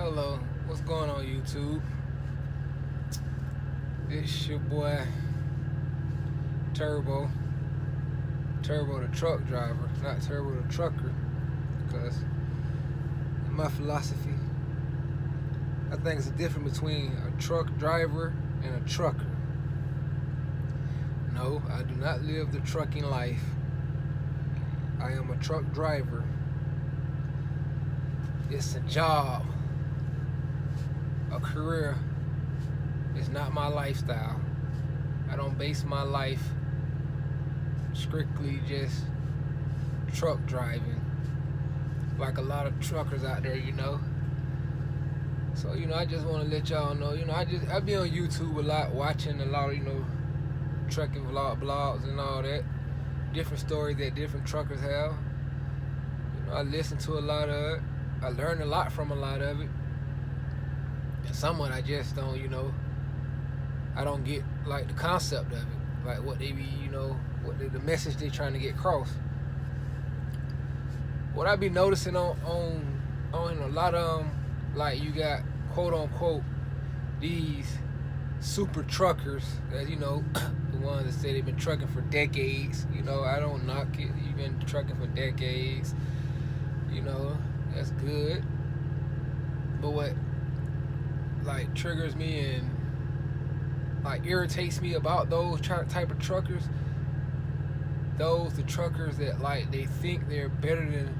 Hello, what's going on YouTube? It's your boy Turbo the truck driver, not Turbo the trucker, because in my philosophy, I think it's a difference between a truck driver and a trucker. No, I do not live the trucking life. I am a truck driver. It's a job. A career is not my lifestyle. I don't base my life strictly just truck driving like a lot of truckers out there, So, I just want to let y'all know, I be on YouTube a lot, watching a lot of, trucking blogs and all that. Different stories that different truckers have. I listen to a lot of it. I learn a lot from a lot of it. And someone I just don't, I don't get like the concept of it, like what they be, what the message they trying to get across. What I be noticing on a lot of like you got quote unquote these super truckers that the ones that say they've been trucking for decades. I don't knock it. You've been trucking for decades. That's good. But what like triggers me and like irritates me about those type of truckers, the truckers that like they think they're better than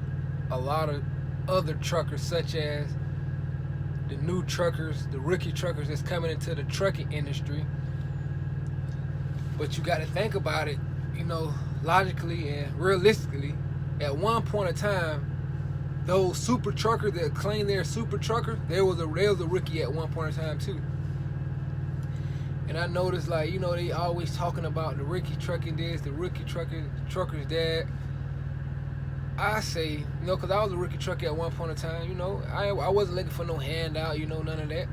a lot of other truckers, such as the new truckers, the rookie truckers that's coming into the trucking industry. But you got to think about it, logically and realistically. At one point in time, those super truckers that claim they're super truckers, there was a rookie at one point in time too. And I noticed, like, they always talking about the rookie trucking this, the rookie truckers that. I say, because I was a rookie trucker at one point in time, I wasn't looking for no handout, none of that.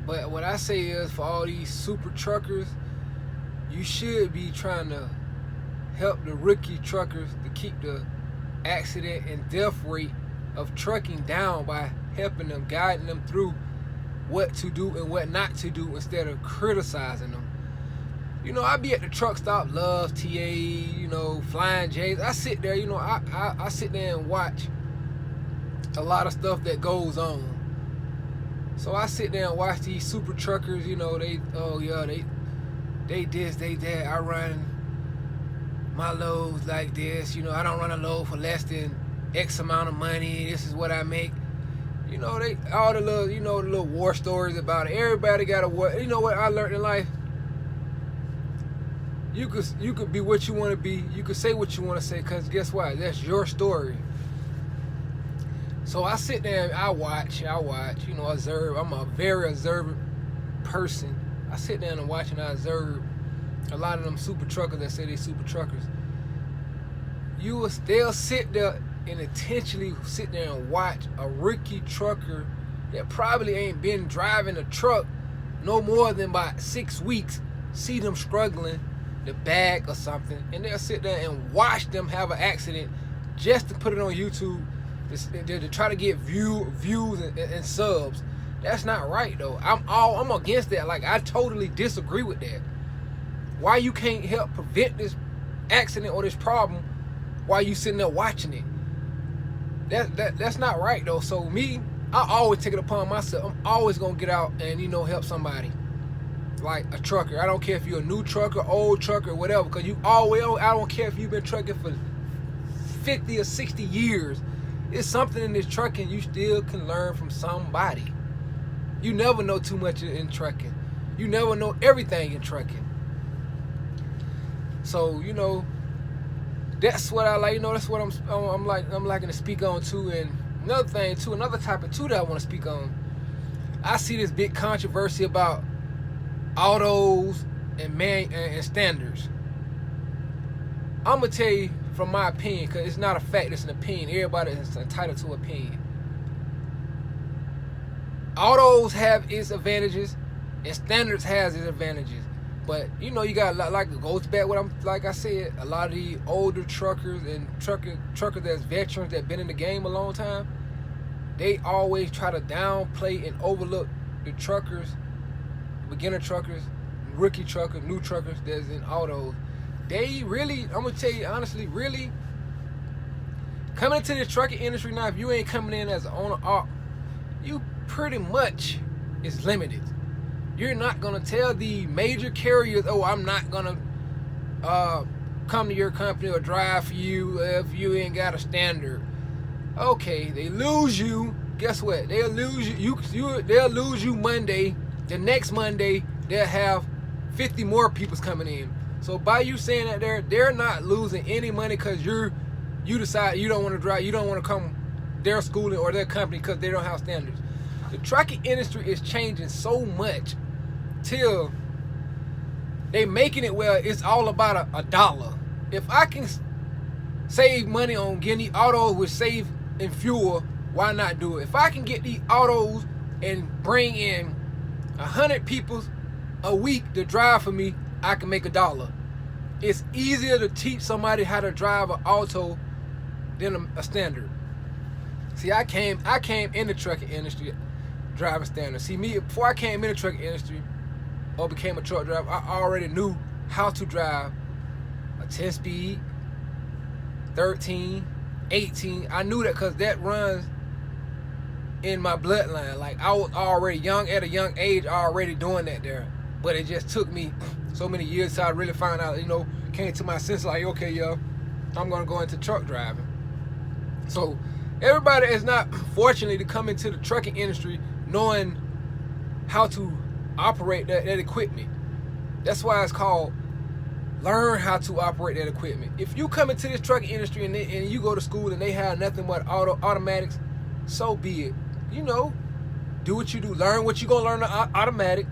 But what I say is, for all these super truckers, you should be trying to help the rookie truckers to keep the accident and death rate of trucking down by helping them, guiding them through what to do and what not to do instead of criticizing them. I be at the truck stop, Love, TA, Flying J's. I sit there, I sit there and watch a lot of stuff that goes on. So I sit there and watch these super truckers, they this, they that. I run my loads like this, I don't run a load for less than X amount of money. This is what I make. They all the little, the little war stories about it. Everybody got a war. You know what I learned in life? You could be what you want to be. You could say what you want to say, because guess what? That's your story. So I sit there and I watch, observe. I'm a very observant person. I sit there and watch and I observe a lot of them super truckers that say they super truckers. They'll sit there and intentionally sit there and watch a rookie trucker that probably ain't been driving a truck no more than about 6 weeks, see them struggling the bag or something, and they'll sit there and watch them have an accident just to put it on YouTube to try to get views and subs. That's not right though. I'm against that. Like, I totally disagree with that. Why you can't help prevent this accident or this problem while you sitting there watching it? That's not right though. So me, I always take it upon myself. I'm always gonna get out and help somebody. Like a trucker. I don't care if you're a new trucker, old trucker, whatever, because I don't care if you've been trucking for 50 or 60 years. It's something in this trucking you still can learn from somebody. You never know too much in trucking. You never know everything in trucking. So, that's what I like. That's what I'm liking to speak on too. And another thing too, another topic too that I want to speak on. I see this big controversy about autos and standards. I'm gonna tell you from my opinion, because it's not a fact, it's an opinion. Everybody is entitled to opinion. Autos have its advantages and standards has its advantages. But you got like it goes back what like I said, a lot of the older truckers and truckers that's veterans that been in the game a long time. they always try to downplay and overlook the truckers, beginner truckers, rookie truckers, new truckers that's in autos. They really, I'm gonna tell you honestly, really coming into this trucking industry now, if you ain't coming in as an owner op, you pretty much is limited. You're not gonna tell the major carriers, oh, I'm not gonna come to your company or drive for you if you ain't got a standard. Okay, they lose you. Guess what? They'll lose you. They'll lose you Monday. The next Monday, they'll have 50 more people's coming in. So by you saying that they're not losing any money because you decide you don't want to drive, you don't want to come their schooling or their company because they don't have standards. The trucking industry is changing so much till they making it where it's all about a dollar. If I can save money on getting these autos which save in fuel, why not do it? If I can get these autos and bring in 100 people a week to drive for me, I can make $1. It's easier to teach somebody how to drive an auto than a standard. See, I came in the trucking industry driving standard. See, me, before I came in the trucking industry or became a truck driver, I already knew how to drive a 10-speed, 13, 18. I knew that because that runs in my bloodline. Like, I was already young, at a young age, already doing that there. But it just took me so many years till I really found out, came to my sense like, okay, yo, I'm gonna go into truck driving. So everybody is not fortunate to come into the trucking industry knowing how to operate that equipment. That's why it's called learn how to operate that equipment. If you come into this trucking industry and you go to school and they have nothing but automatics, so be it. Do what you do. Learn what you're gonna learn the automatic,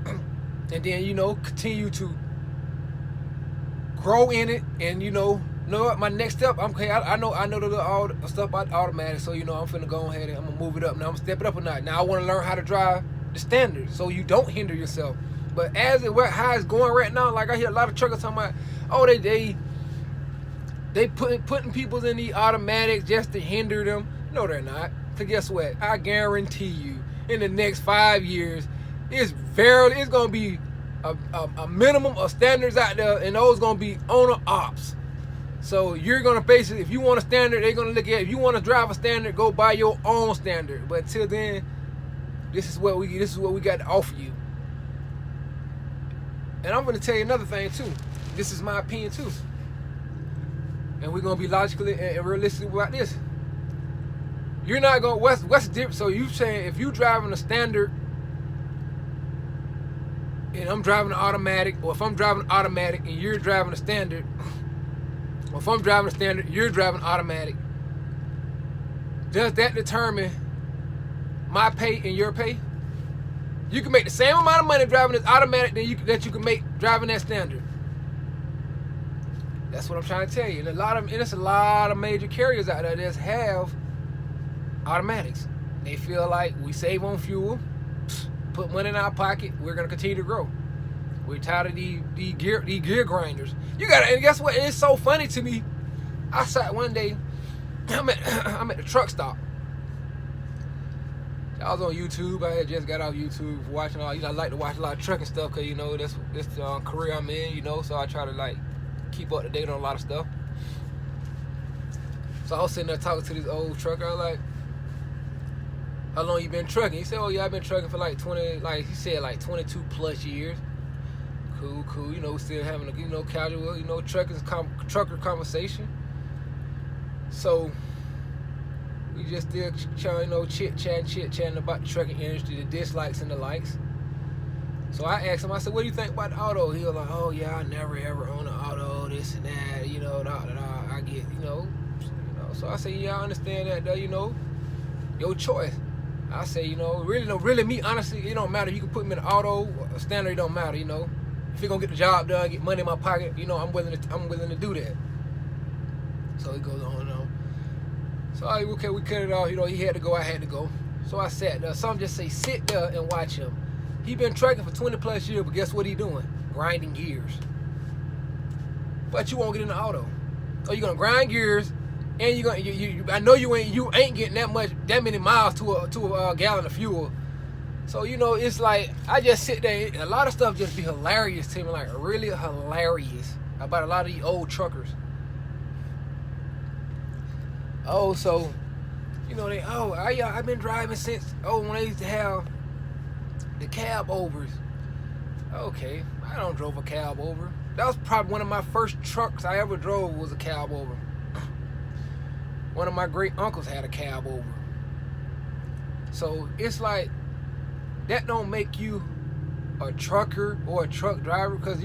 and then continue to grow in it. And know what, my next step, I know all the stuff about automatic, so I'm finna go ahead and I'm gonna move it up. Now I'm gonna step it up a notch. Now I want to learn how to drive the standard so you don't hinder yourself. But how it's going right now, like I hear a lot of truckers talking about, oh, they putting people in the automatics just to hinder them. No, they're not. Because guess what? I guarantee you, in the next 5 years, it's gonna be a minimum of standards out there, and those gonna be owner ops. So you're gonna basically, if you want a standard, they're gonna look at, if you want to drive a standard, go buy your own standard. But until then, this is what we got to offer you. And I'm gonna tell you another thing too. This is my opinion too. And we're gonna be logical and realistic about this. You're not gonna, what's the difference? So you saying if you driving a standard and I'm driving an automatic, or if I'm driving an automatic and you're driving a standard, or if I'm driving a standard, you're driving automatic, does that determine my pay and your pay? You can make the same amount of money driving this automatic that you can make driving that standard. That's what I'm trying to tell you. And it's a lot of major carriers out there that have automatics. They feel like we save on fuel, put money in our pocket, we're gonna continue to grow. We're tired of these gear grinders. And guess what? It's so funny to me. I sat one day, I'm at the truck stop. I was on YouTube. I had just got off YouTube watching all. I like to watch a lot of trucking stuff because that's the career I'm in. So I try to keep up to date on a lot of stuff. So I was sitting there talking to this old trucker. I was like, "How long you been trucking?" He said, "Oh yeah, I've been trucking for 22 plus years." Cool. Still having a casual trucker conversation. So we just still chit-chatting about the trucking industry, the dislikes and the likes. So I asked him, I said, what do you think about the auto? He was like, oh yeah, I never ever own an auto, this and that, I get, So I said, yeah, I understand that, though, your choice. I say, really me, honestly, it don't matter. You can put me in an auto, a standard, it don't matter, If you're gonna get the job done, get money in my pocket, I'm willing to do that. So he goes on and on. So okay, we cut it off. He had to go, I had to go. So I sat there. Some just say sit there and watch him. He been trucking for 20 plus years, but guess what he doing? Grinding gears. But you won't get in the auto. So you're gonna grind gears and I know you ain't getting that many miles to a gallon of fuel. So it's like I just sit there. A lot of stuff just be hilarious to me, like really hilarious about a lot of these old truckers. Oh, so I've been driving since when they used to have the cab overs. Okay, I don't drove a cab over. That was probably one of my first trucks I ever drove was a cab over. One of my great uncles had a cab over. So it's like that don't make you a trucker or a truck driver because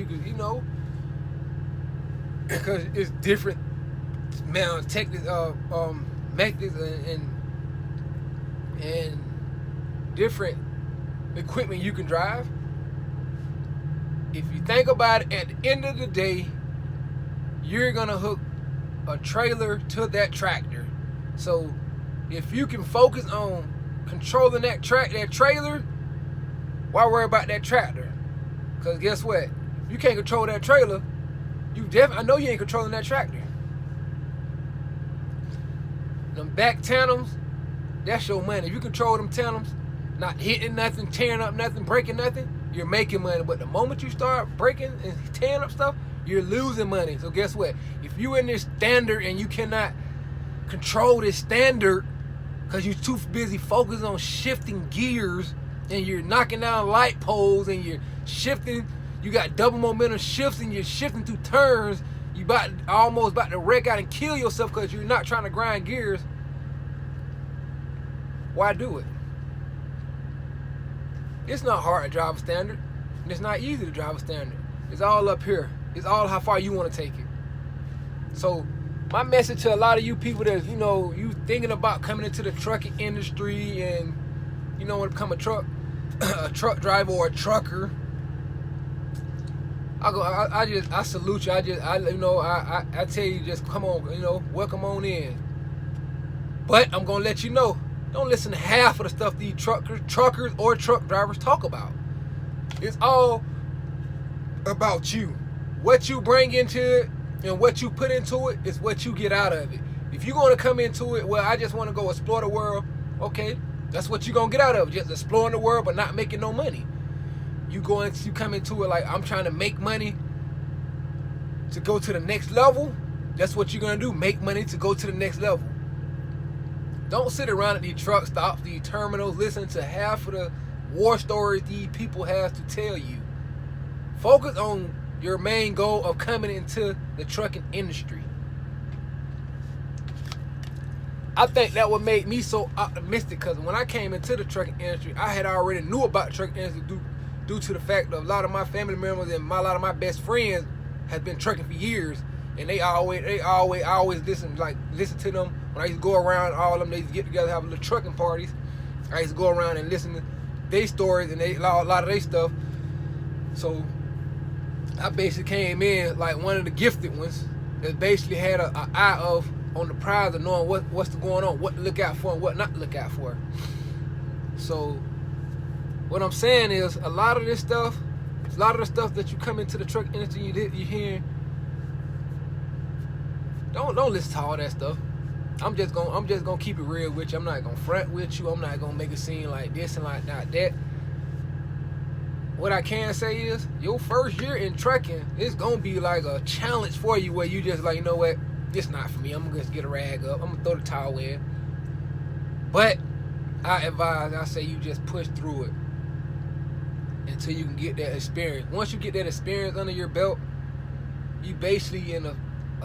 because it's different methods and different equipment you can drive. If you think about it, at the end of the day, you're gonna hook a trailer to that tractor. So if you can focus on controlling that trailer, why worry about that tractor? Because guess what? If you can't control that trailer, I know you ain't controlling that tractor. Them back tandems, that's your money. If you control them tandems, not hitting nothing, tearing up nothing, breaking nothing, you're making money. But the moment you start breaking and tearing up stuff, you're losing money. So guess what? If you in this standard and you cannot control this standard because you're too busy focused on shifting gears and you're knocking down light poles and you're shifting, you got double momentum shifts and you're shifting through turns, you almost about to wreck out and kill yourself because you're not trying to grind gears, why do it? It's not hard to drive a standard, and it's not easy to drive a standard. It's all up here. It's all how far you want to take it. So my message to a lot of you people that you thinking about coming into the trucking industry and want to become a truck driver or a trucker, I salute you. I tell you, just come on, welcome on in. But I'm gonna let you know, don't listen to half of the stuff these truckers or truck drivers talk about. It's all about you. What you bring into it and what you put into it is what you get out of it. If you're gonna come into it, well, I just want to go explore the world. Okay, that's what you're gonna get out of it. Just exploring the world, but not making no money. You come into it like, I'm trying to make money to go to the next level. That's what you're gonna do. Make money to go to the next level. Don't sit around at these truck stops, these terminals, listen to half of the war stories these people have to tell you. Focus on your main goal of coming into the trucking industry. I think that would make me so optimistic because when I came into the trucking industry, I had already knew about the trucking industry due to the fact that a lot of my family members and a lot of my best friends have been trucking for years, and they always listen to them. When I used to go around, all of them, they used to get together, have little trucking parties. I used to go around and listen to their stories and a lot of their stuff. So I basically came in like one of the gifted ones that basically had an eye on the prize of knowing what's going on, what to look out for and what not to look out for. So what I'm saying is, a lot of the stuff that you come into the truck industry, you hear, don't listen to all that stuff. I'm just gonna keep it real with you. I'm not gonna front with you. I'm not gonna make it seem like this and like that. What I can say is, your first year in trucking, it's gonna be like a challenge for you where you just like, you know what, it's not for me. I'm gonna just get a rag up. I'm gonna throw the towel in. But I say you just push through it until you can get that experience. Once you get that experience under your belt, you basically in a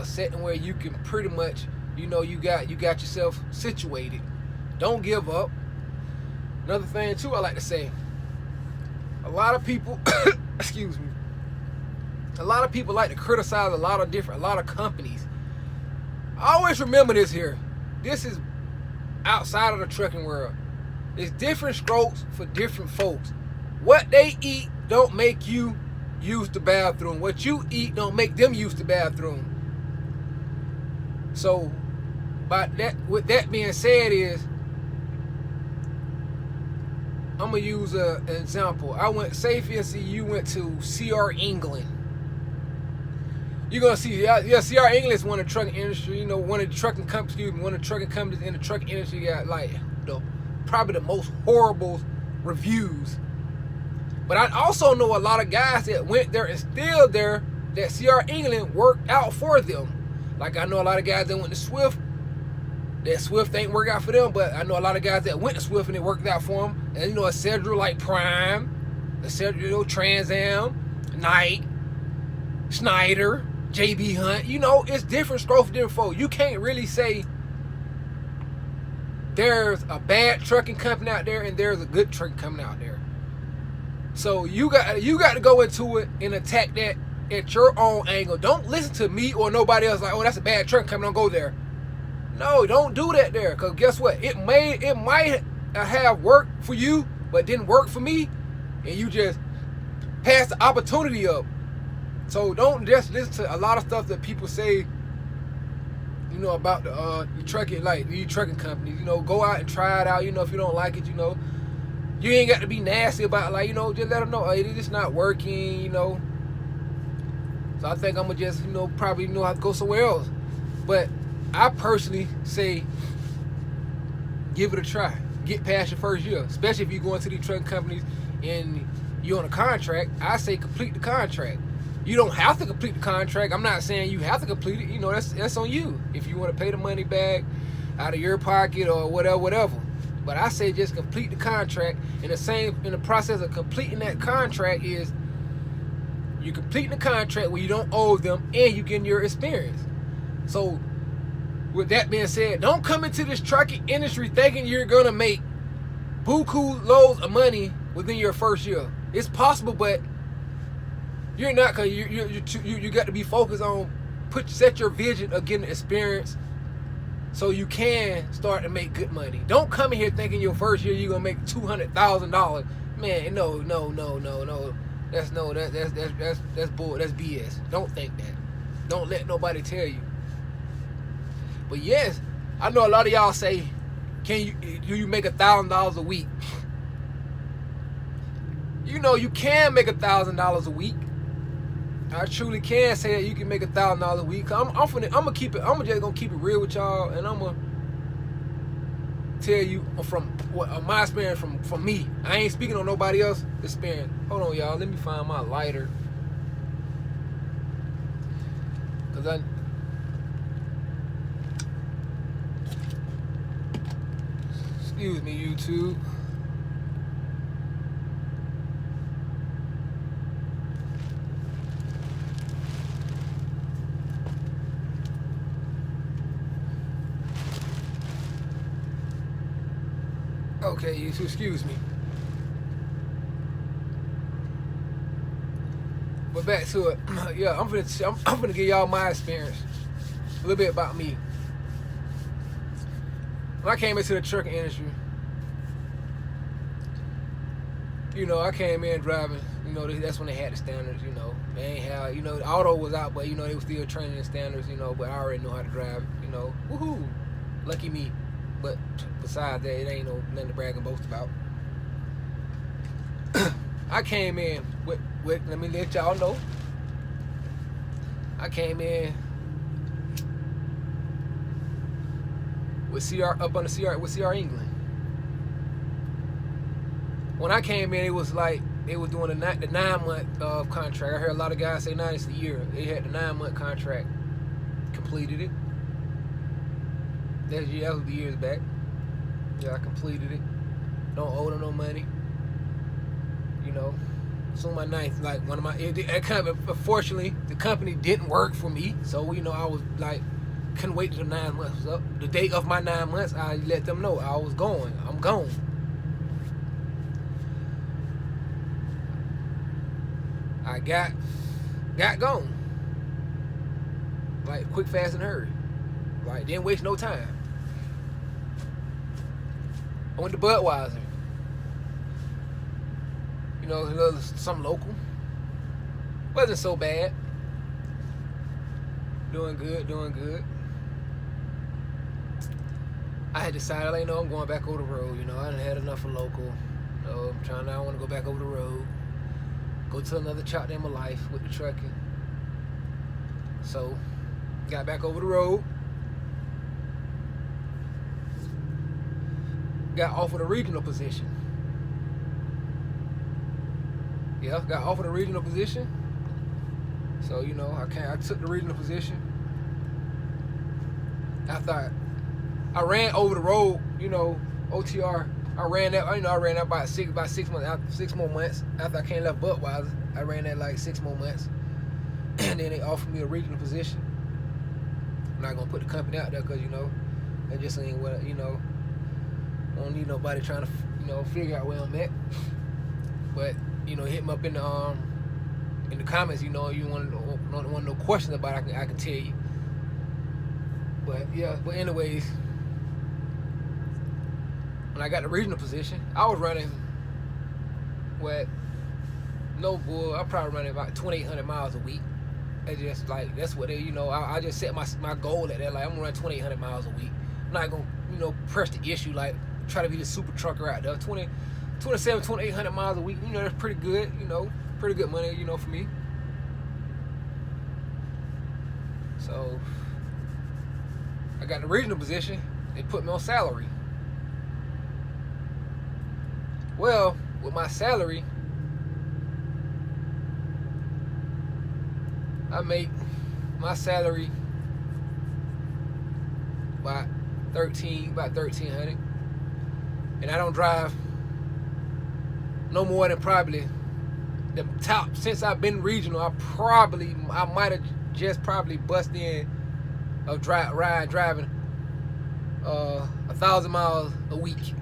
setting where you can pretty much, you got yourself situated. Don't give up. Another thing too I like to say, a lot of people excuse me, a lot of people like to criticize a lot of companies. I always remember this here. This is outside of the trucking world. It's different strokes for different folks. What they eat don't make you use the bathroom. What you eat don't make them use the bathroom. So, with that being said, I'm gonna use an example. Say if you went to CR England. you're gonna see, yeah, CR England is one of the trucking industry. You know, one of the trucking companies, one of the trucking companies in the trucking industry got like probably the most horrible reviews. But I also know a lot of guys that went there and still there that CR England worked out for them. Like I know a lot of guys that went to Swift, that Swift ain't work out for them, but I know a lot of guys that went to Swift and it worked out for them. And you know, Acedra like Prime, Acedra, you know, Trans Am, Knight, Schneider, JB Hunt. You know, it's different strokes for different folks. You can't really say there's a bad trucking company out there and there's a good trucking company out there. So you got to go into it and attack that at your own angle. Don't listen to me or nobody else like, oh, that's a bad trucking company, don't go there. No, don't do that there, because guess what? It might have worked for you, but didn't work for me, and you just passed the opportunity up. So don't just listen to a lot of stuff that people say, you know, about the trucking, like these trucking companies. You know, go out and try it out. You know, if you don't like it, you know, you ain't got to be nasty about it. Like, you know, just let them know, hey, it's not working. You know. So I think I'm gonna just, you know, probably know how to go somewhere else. But I personally say, give it a try. Get past your first year, especially if you go into these trucking companies and you're on a contract. I say complete the contract. You don't have to complete the contract. I'm not saying you have to complete it. You know, that's on you. If you want to pay the money back out of your pocket or whatever. But I say just complete the contract. And in the process of completing that contract is you completing the contract where you don't owe them and you getting your experience. So with that being said, don't come into this trucking industry thinking you're gonna make buku loads of money within your first year. It's possible, but you're not, because you got to be focused on set your vision of getting experience so you can start to make good money. Don't come in here thinking your first year you're gonna make $200,000. Man, no. That's bull. That's BS. Don't think that. Don't let nobody tell you. But yes, I know a lot of y'all say, do you make $1,000 a week? You know, you can make $1,000 a week. I truly can say that you can make $1,000 a week. I'm just gonna keep it real with y'all, and I'm gonna tell you from my experience from me. I ain't speaking on nobody else's experience. Hold on, y'all. Let me find my lighter, cause excuse me, YouTube. Okay, YouTube, excuse me. But back to it. Yeah, I'm gonna give y'all my experience. A little bit about me. When I came into the trucking industry, you know, I came in driving, you know, that's when they had the standards, you know. They ain't have, you know, the auto was out, but, you know, they were still training the standards, you know, but I already know how to drive, you know. Woohoo! Lucky me. But besides that, it ain't nothing to brag and boast about. I came in with, let me let y'all know. I came in with CR England. When I came in, it was like they were doing the 9-month contract. I heard a lot of guys say 9 is a year. They had the 9-month contract, completed it. That was the years back. Yeah, I completed it. Don't owe them no money. You know, so my 9th, like one of my, unfortunately, the company didn't work for me. So, you know, I was like, couldn't wait till the 9 months was up. The date of my 9 months, I let them know I was going. I'm gone. I got gone. Like quick, fast, and hurry. Like, didn't waste no time. I went to Budweiser. You know, some local. Wasn't so bad. Doing good. I had decided, like, I'm going back over the road. You know, I done had enough of local. You know, I want to go back over the road. Go to another chapter in my life with the trucking. So, got back over the road. Got offered a regional position. Yeah, got offered a regional position. So, you know, I took the regional position. After I ran over the road, you know, OTR. I ran that about 6 months, 6 more months after I came left Budweiser. I ran that like 6 more months, and then they offered me a regional position. I'm not gonna put the company out there because, you know, that just ain't what, you know. I don't need nobody trying to, you know, figure out where I'm at. But, you know, hit me up in the comments. You know, you want no questions about it, I can tell you. But yeah, but anyways, when I got the regional position, I was running no bull, I probably running about 2,800 miles a week. It's just like, that's what they, you know, I just set my goal at that, like, I'm gonna run 2,800 miles a week. I'm not gonna, you know, press the issue, like, try to be the super trucker out there. 2,800 miles a week, you know, that's pretty good, you know, pretty good money, you know, for me. So, I got the regional position, they put me on salary. Well, with my salary, I make my salary about $1,300, and I don't drive no more than probably the top. Since I've been regional, I might have just probably bust in of driving 1,000 miles a week.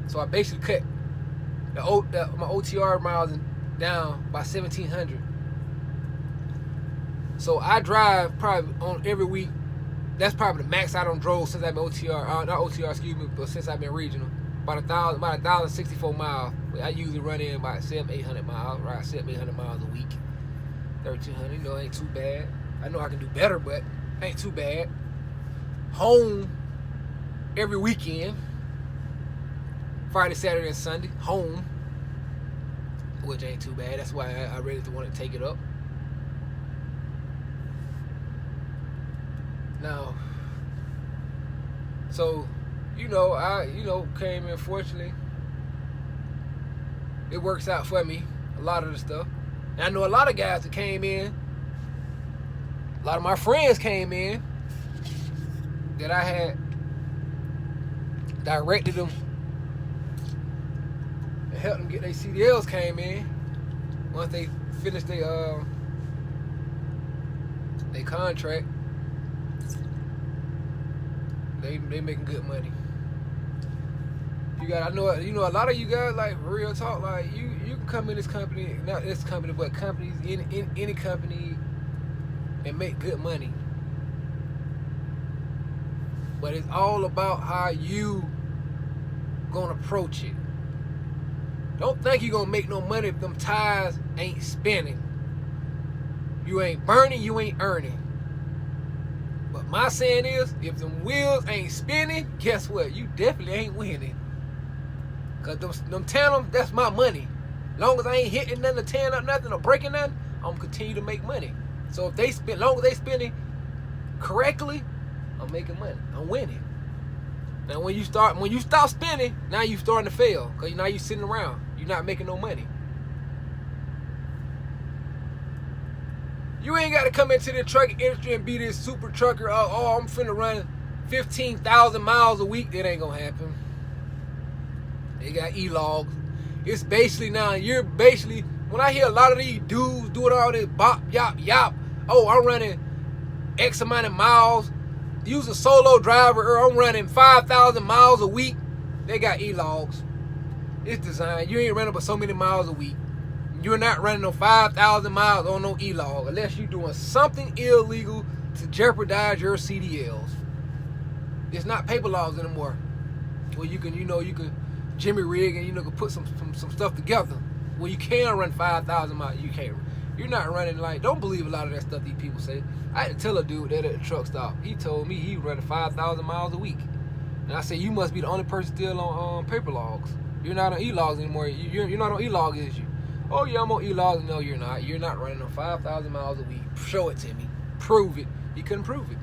So I basically cut my OTR miles down by 1,700. So I drive probably on every week. That's probably the max I don't drove since I've been OTR, not OTR, excuse me, but since I've been regional. About 1,064 miles. I usually run in about 700-800 miles, right? 700-800 miles a week. 1,300, you know, ain't too bad. I know I can do better, but ain't too bad. Home every weekend. Friday, Saturday, and Sunday. Home. Which ain't too bad. That's why I really want to take it up. Now, so, you know, I came in, fortunately. It works out for me, a lot of the stuff. And I know a lot of guys that came in, a lot of my friends came in, that I had directed them and helped them get their CDLs came in. Once they finished their contract, they making good money. I know a lot of you guys, like, real talk, like, you can come in this company, not this company, but companies, in any company, and make good money. But it's all about how you gonna approach it. Don't think you're gonna make no money if them tires ain't spinning. You ain't burning, you ain't earning. But my saying is, if them wheels ain't spinning, guess what? You definitely ain't winning. Cause them tandems, that's my money. Long as I ain't hitting nothing, or tearing up nothing, or breaking nothing, I'm gonna continue to make money. So if they spin, long as they spinning correctly, I'm making money. I'm winning. Now when you stop spinning, now you starting to fail. Cause now you sitting around. You're not making no money. You ain't got to come into the truck industry and be this super trucker. Oh, I'm finna run 15,000 miles a week. It ain't gonna happen. They got e-logs. It's basically now, when I hear a lot of these dudes doing all this bop, yop, oh, I'm running X amount of miles, use a solo driver, or I'm running 5,000 miles a week, they got e-logs. It's designed. You ain't running but so many miles a week. You're not running no 5,000 miles on no e-log unless you're doing something illegal to jeopardize your CDLs. It's not paper logs anymore. Where you can Jimmy rig and can put some stuff together. Where you can run 5,000 miles. You can't. You're not running like. Don't believe a lot of that stuff these people say. I had to tell a dude that at the truck stop. He told me he running 5,000 miles a week, and I said, you must be the only person still on paper logs. You're not on e-logs anymore. You're not on e-log, is you? Oh yeah, I'm on e-logs. No, you're not. You're not running on 5,000 miles a week. Show it to me. prove it. He couldn't prove it.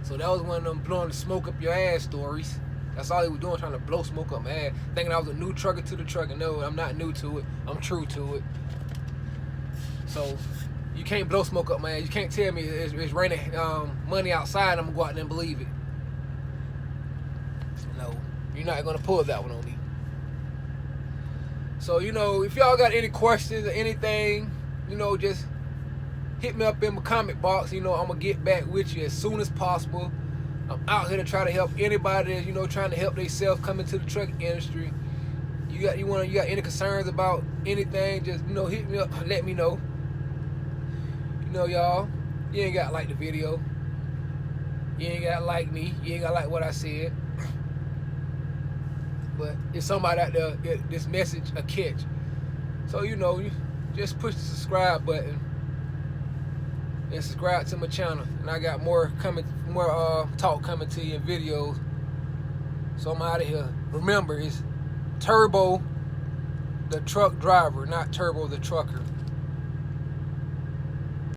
So that was one of them blowing the smoke up your ass stories. That's all he was doing, trying to blow smoke up my ass. Thinking I was a new trucker to the trucker. No, I'm not new to it. I'm true to it. So you can't blow smoke up my ass. You can't tell me it's raining money outside. I'm gonna go out there and believe it. No, you're not gonna pull that one on me. So, you know, if y'all got any questions or anything, you know, just hit me up in my comment box. You know, I'm gonna get back with you as soon as possible. I'm out here to try to help anybody that's, you know, trying to help themselves come into the trucking industry. You got any concerns about anything, just, you know, hit me up and let me know. You know, y'all, you ain't gotta like the video. You ain't gotta like me. You ain't gotta like what I said. But if somebody out there get this message a catch. So, you know, you just push the subscribe button and subscribe to my channel. And I got more talk coming to you in videos. So I'm out of here. Remember, it's Turbo the truck driver, not Turbo the trucker.